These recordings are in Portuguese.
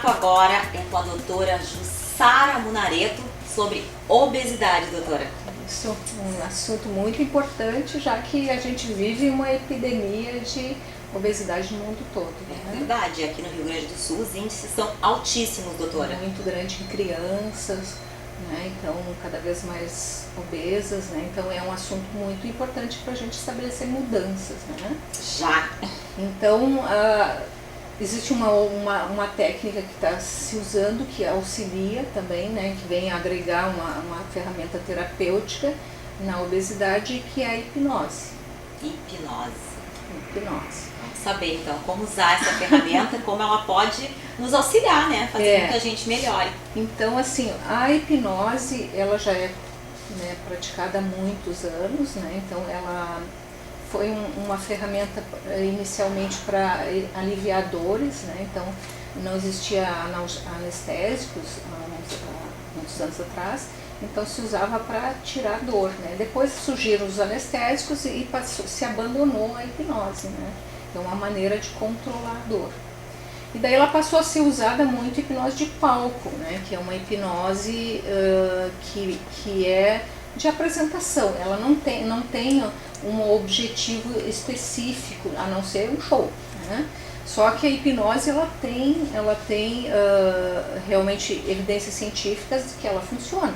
papo agora é com a doutora Jussara Munareto sobre obesidade, doutora. Isso é um assunto muito importante, já que a gente vive uma epidemia de obesidade no mundo todo. É verdade, aqui no Rio Grande do Sul os índices são altíssimos, doutora. Muito grande em crianças, né? Então cada vez mais obesas, né? Então é um assunto muito importante para a gente estabelecer mudanças, né? Já! Então existe uma técnica que está se usando, que auxilia também, né? Que vem agregar uma ferramenta terapêutica na obesidade, que é a hipnose. Hipnose. Vamos saber então como usar essa ferramenta, como ela pode nos auxiliar, né? Fazer com que a gente melhore. Então, assim, a hipnose, ela já é, né, praticada há muitos anos, né? Então ela foi uma ferramenta inicialmente para aliviar dores, né? Então não existia anestésicos há muitos anos atrás, então se usava para tirar dor, né? Depois surgiram os anestésicos e se abandonou a hipnose, né? É uma maneira de controlar a dor. E daí ela passou a ser usada muito hipnose de palco, né? Que é uma hipnose que é de apresentação. Ela não tem um objetivo específico, a não ser um show, né? Só que a hipnose ela tem realmente evidências científicas de que ela funciona.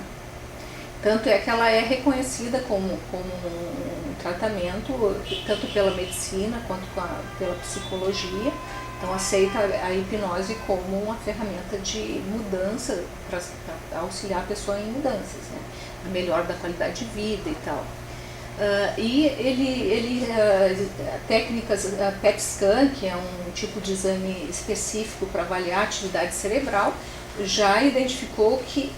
Tanto é que ela é reconhecida como um tratamento, tanto pela medicina quanto pela psicologia. Então aceita a hipnose como uma ferramenta de mudança, para auxiliar a pessoa em mudanças, né? A melhor da qualidade de vida e tal. Técnicas PET scan, que é um tipo de exame específico para avaliar a atividade cerebral, já identificou que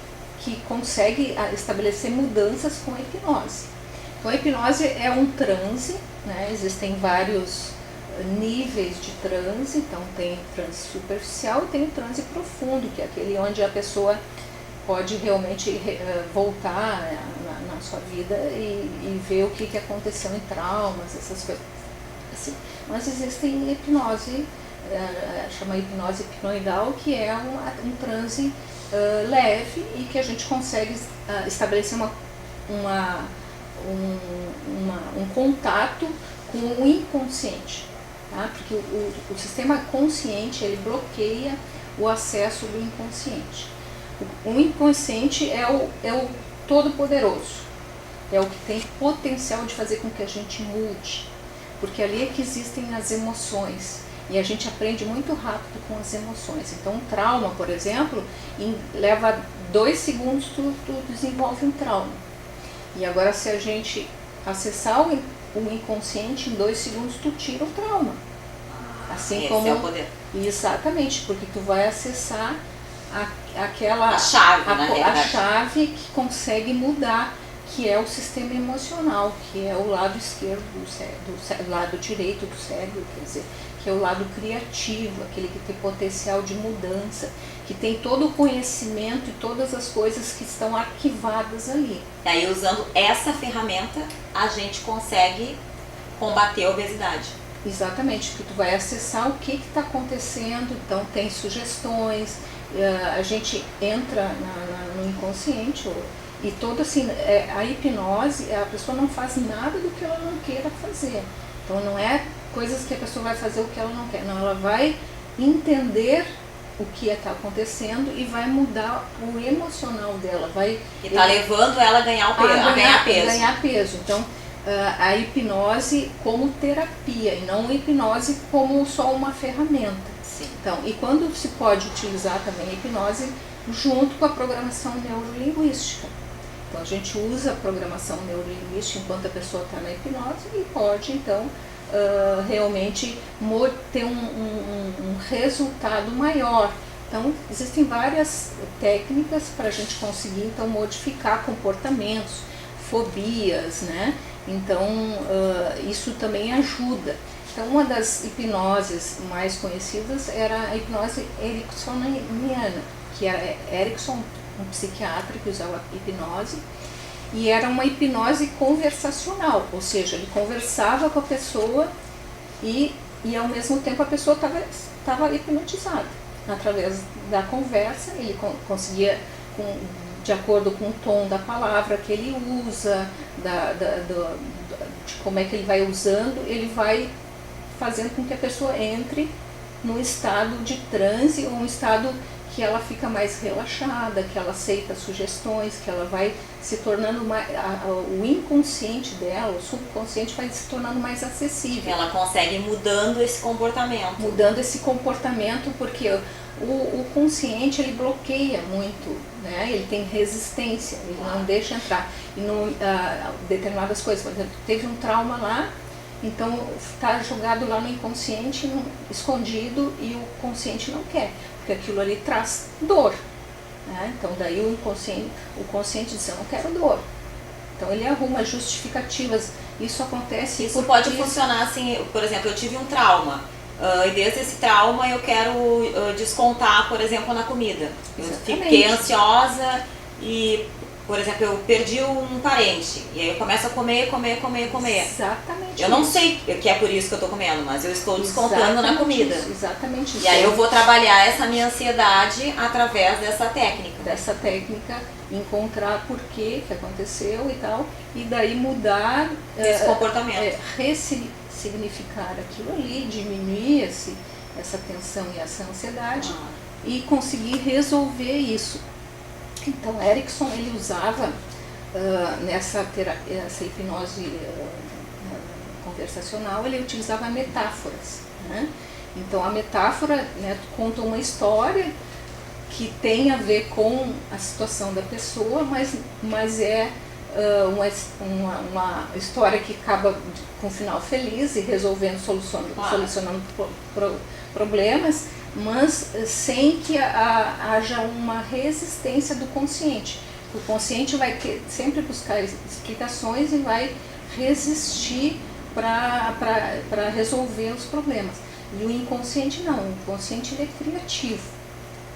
consegue estabelecer mudanças com a hipnose. Então a hipnose é um transe, né? Existem vários níveis de transe, então tem transe superficial e tem o transe profundo, que é aquele onde a pessoa pode realmente voltar na sua vida e ver o que aconteceu em traumas, essas coisas. Assim. Mas existem hipnose, chama hipnose hipnoidal, que é um transe leve e que a gente consegue estabelecer um contato com o inconsciente, tá? Porque o sistema consciente ele bloqueia o acesso do inconsciente. O inconsciente é o todo-poderoso, é o que tem potencial de fazer com que a gente mude, porque ali é que existem as emoções. E a gente aprende muito rápido com as emoções. Então um trauma, por exemplo, leva 2 segundos tu desenvolve um trauma. E agora se a gente acessar o inconsciente, em 2 segundos tu tira o trauma. Assim esse como é o poder. Exatamente, porque tu vai acessar aquela a chave, a chave que consegue mudar, que é o sistema emocional, que é o lado esquerdo do cérebro, lado direito do cérebro, quer dizer, que é o lado criativo, aquele que tem potencial de mudança, que tem todo o conhecimento e todas as coisas que estão arquivadas ali. E aí, usando essa ferramenta, a gente consegue combater a obesidade. Exatamente, porque tu vai acessar o que está acontecendo, então tem sugestões, a gente entra no inconsciente, e toda assim, a hipnose, a pessoa não faz nada do que ela não queira fazer. Então não é coisas que a pessoa vai fazer o que ela não quer, não, ela vai entender o que está acontecendo e vai mudar o emocional dela. E está levando ela a ganhar ganhar peso. Então a hipnose como terapia e não a hipnose como só uma ferramenta. Sim. Então, e quando se pode utilizar também a hipnose junto com a programação neurolinguística. Então a gente usa a programação neurolinguística enquanto a pessoa está na hipnose e pode então realmente ter um resultado maior. Então existem várias técnicas para a gente conseguir então modificar comportamentos, fobias, né? Então isso também ajuda. Então uma das hipnoses mais conhecidas era a hipnose ericksoniana, que era Erickson, um psiquiatra que usava hipnose, e era uma hipnose conversacional, ou seja, ele conversava com a pessoa e ao mesmo tempo a pessoa estava hipnotizada. através da conversa, ele conseguia, de acordo com o tom da palavra que ele usa, de como é que ele vai usando, ele vai fazendo com que a pessoa entre num estado de transe, ou um estado que ela fica mais relaxada, que ela aceita sugestões, que ela vai se tornando mais, o inconsciente dela, o subconsciente vai se tornando mais acessível. Ela consegue ir mudando esse comportamento. Mudando esse comportamento, porque o consciente, ele bloqueia muito, né? Ele tem resistência, ele não deixa entrar. E determinadas coisas, por exemplo, teve um trauma lá, então está jogado lá no inconsciente, escondido, e o consciente não quer, porque aquilo ali traz dor, né? Então daí o consciente diz, eu não quero dor. Então ele arruma justificativas. Isso acontece. Isso pode funcionar assim, por exemplo, eu tive um trauma, e desde esse trauma eu quero descontar, por exemplo, na comida. Eu fiquei ansiosa e, por exemplo, eu perdi um parente, e aí eu começo a comer. Exatamente. Eu não sei que é por isso que eu estou comendo, mas eu estou descontando na comida. Exatamente isso. E aí eu vou trabalhar essa minha ansiedade através dessa técnica. Encontrar por que aconteceu e tal, e daí mudar esse comportamento. Ressignificar aquilo ali, diminuir essa tensão e essa ansiedade e conseguir resolver isso. Então, Erickson, ele usava nessa hipnose conversacional, ele utilizava metáforas, né? Então, a metáfora, né, conta uma história que tem a ver com a situação da pessoa, mas é uma história que acaba com um final feliz e solucionando problemas, mas sem que haja uma resistência do consciente. O consciente vai sempre buscar explicações e vai resistir para resolver os problemas. E o inconsciente não, o inconsciente ele é criativo.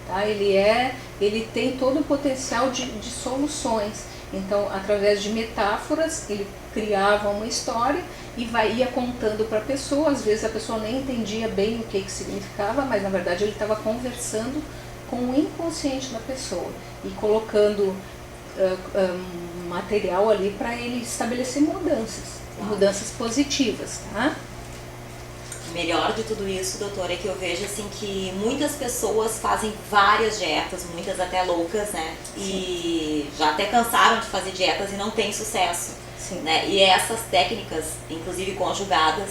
Tá? Ele tem todo o potencial de soluções. Então, através de metáforas, ele criava uma história e ia contando para a pessoa. Às vezes a pessoa nem entendia bem o que significava, mas na verdade ele estava conversando com o inconsciente da pessoa e colocando material ali para ele estabelecer mudanças positivas. Tá? Melhor de tudo isso, doutora, é que eu vejo assim que muitas pessoas fazem várias dietas, muitas até loucas, né? Sim. E já até cansaram de fazer dietas e não tem sucesso. Sim. Né? E essas técnicas, inclusive conjugadas,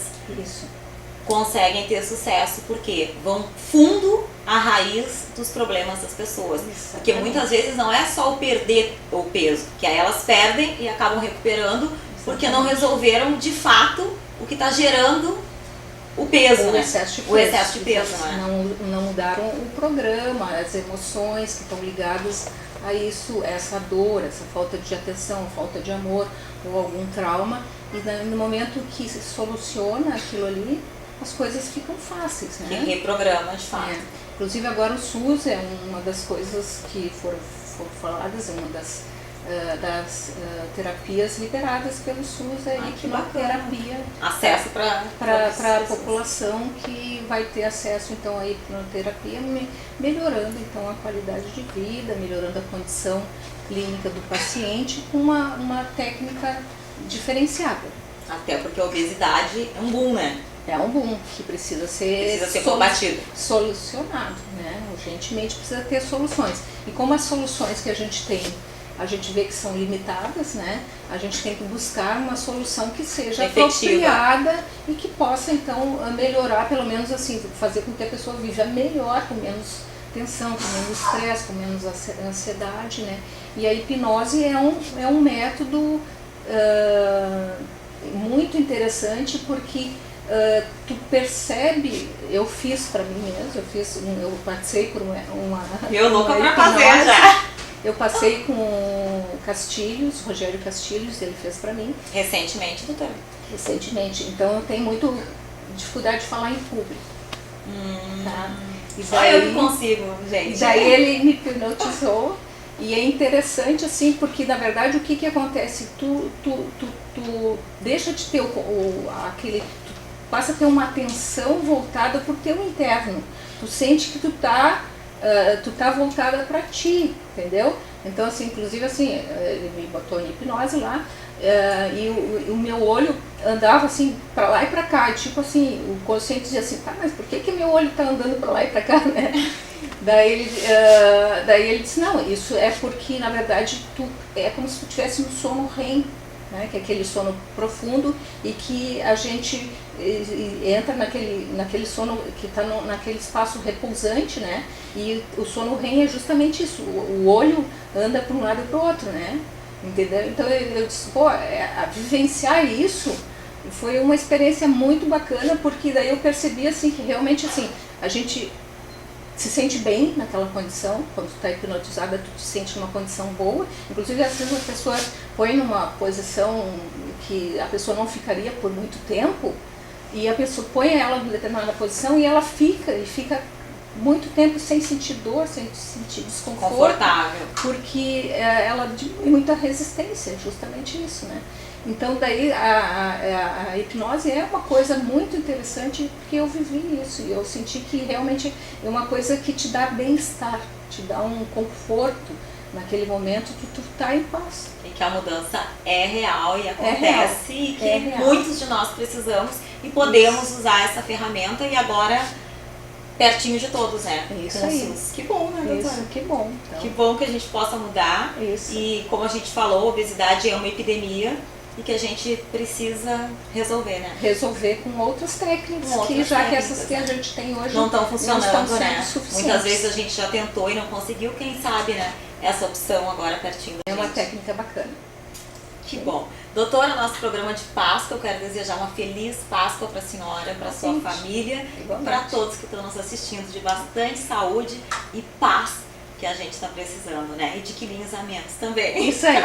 conseguem ter sucesso porque vão fundo à raiz dos problemas das pessoas. Exatamente. Porque muitas vezes não é só o perder o peso, que aí elas perdem e acabam recuperando. Exatamente. Porque não resolveram de fato o que está gerando o peso, né? O excesso de peso, né? Não mudaram o programa, as emoções que estão ligadas a isso, essa dor, essa falta de atenção, falta de amor ou algum trauma. E no momento que se soluciona aquilo ali, as coisas ficam fáceis, né? Que reprograma, de fato. Inclusive agora o SUS é uma das coisas que foram faladas, uma das terapias liberadas pelo SUS, é a hipnoterapia. Acesso para a população que vai ter acesso então à hipnoterapia, melhorando então a qualidade de vida, melhorando a condição clínica do paciente com uma técnica diferenciada. Até porque a obesidade é um boom, né? É um boom que precisa ser combatido. Solucionado, né? Urgentemente precisa ter soluções. E como as soluções que a gente tem, a gente vê que são limitadas, né? A gente tem que buscar uma solução que seja apropriada e que possa então melhorar, pelo menos assim, fazer com que a pessoa viva melhor, com menos tensão, com menos estresse, com menos ansiedade, né? E a hipnose é um método muito interessante porque tu percebe, eu fiz para mim mesmo, eu passei por uma eu louca para fazer já. Eu passei com o Castilhos, Rogério Castilhos, ele fez para mim. Recentemente, doutora? Recentemente. Então eu tenho muito dificuldade de falar em público. Tá? E só eu que consigo, gente. E daí ele me hipnotizou. E é interessante assim, porque na verdade o que acontece? Tu deixa de ter tu passa a ter uma atenção voltada para o teu interno. tu sente que tu tá voltada para ti, entendeu? Então, assim, inclusive, assim, ele me botou em hipnose lá, e o meu olho andava assim para lá e para cá, e, tipo assim, o consciente dizia assim, tá, mas por que meu olho tá andando para lá e para cá, né? Daí ele disse, não, isso é porque, na verdade, é como se tu estivesse no sono REM, né, que é aquele sono profundo e que a gente entra naquele sono que está naquele espaço repousante, né, e o sono REM é justamente isso, o olho anda para um lado e para o outro, né, entendeu? Então eu disse, pô, a vivenciar isso foi uma experiência muito bacana, porque daí eu percebi assim que realmente assim, a gente se sente bem naquela condição, quando tu está hipnotizada, tu te sente numa condição boa, inclusive às vezes a pessoa põe numa posição que a pessoa não ficaria por muito tempo, e a pessoa põe ela em determinada posição e ela fica muito tempo sem sentir dor, sem sentir desconforto, confortável, porque ela diminui muita resistência, justamente isso, né? Então daí a hipnose é uma coisa muito interessante, porque eu vivi isso e eu senti que realmente é uma coisa que te dá bem-estar, te dá um conforto naquele momento que tu tá em paz. E que a mudança é real e acontece, e que muitos de nós precisamos e podemos usar essa ferramenta, e agora pertinho de todos, né? Isso aí. Que bom, né, doutora? Isso, que bom. Então, que bom que a gente possa mudar. Isso. E como a gente falou, a obesidade é uma epidemia e que a gente precisa resolver, né? Resolver com outras técnicas, que essas que a gente tem hoje não estão funcionando, né? Suficientes. Muitas vezes a gente já tentou e não conseguiu, quem sabe, né? Essa opção agora pertinho da gente. É uma técnica bacana. Que bom. Doutora, nosso programa de Páscoa, eu quero desejar uma feliz Páscoa para a senhora, para a sua família, e para todos que estão nos assistindo, de bastante saúde e paz que a gente está precisando, né? E de quilinhos a menos também. Isso aí.